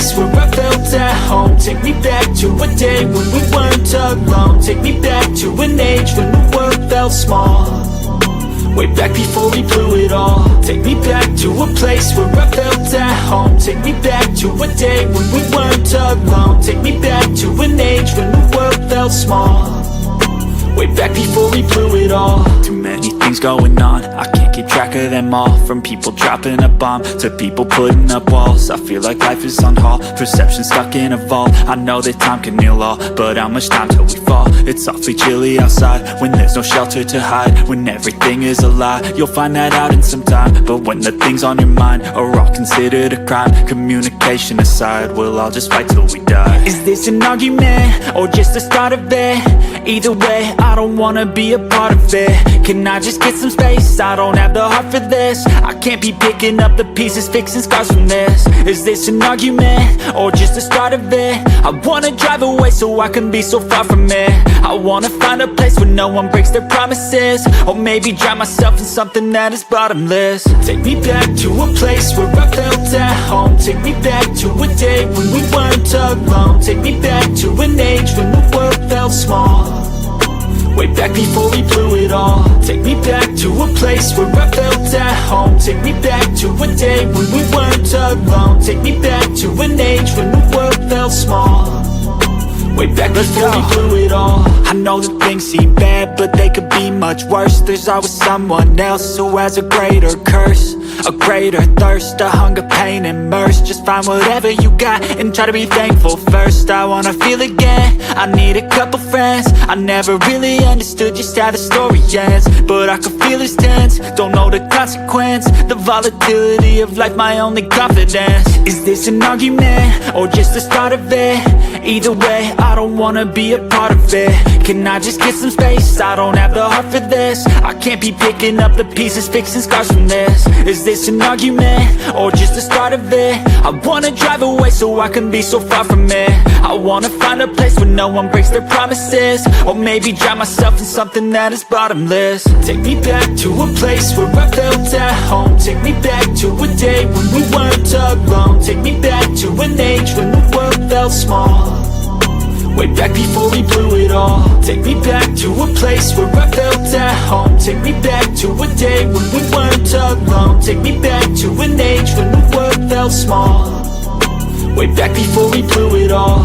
place where I felt at home. Take me back to a day when we weren't alone. Take me back to an age when the world felt small. Way back before we blew it all. Take me back to a place where I felt at home. Take me back to a day when we weren't alone. Take me back to an age when the world felt small. Way back before we blew it all. Too many things going on, I can't keep track of them all. From people dropping a bomb to people putting up walls. I feel like life is on hold, perception stuck in a vault. I know that time can heal all, but how much time till we fall? It's awfully chilly outside when there's no shelter to hide. When everything is a lie, you'll find that out in some time. But when the things on your mind are all considered a crime, communication aside, we'll all just fight till we die. Is this an argument or just the start of it? Either way, I don't wanna be a part of it. Can I just get some space? I don't have the heart for this. I can't be picking up the pieces, fixing scars from this. Is this an argument or just the start of it? I wanna drive away so I can be so far from it. I wanna find a place where no one breaks their promises. Or maybe drown myself in something that is bottomless. Take me back to a place where I felt at home. Take me back to a day when we weren't alone. Take me back to an age when the world felt small. Way back before we blew it all. Take me back to a place where I felt at home. Take me back to a day when we weren't alone. Take me back to an age when the world felt small. Way back before we blew it all. I know that things seem bad, but they could be much worse. There's always someone else who has a greater curse, a greater thirst, a hunger, pain, and mercy. Just find whatever you got and try to be thankful first. I wanna feel again, I need a couple friends. I never really understood just how the story ends, but I can feel it's tense, don't know the consequence. The volatility of life, my only confidence. Is this an argument or just the start of it? Either way, I don't wanna be a part of it. Can I just get some space? I don't have the heart for this. I can't be picking up the pieces, fixing scars from this. Is this an argument or just the start of it? I wanna drive away so I can be so far from it. I wanna find a place where no one breaks their promises. Or maybe drown myself in something that is bottomless. Take me back to a place where I felt at home. Take me back to a day when we weren't alone. Take me back to an age when the world felt small. Way back before we blew it all. Take me back to a place where I felt at home. Take me back to a day when we weren't alone. Take me back to an age when the world felt small. Way back before we blew it all.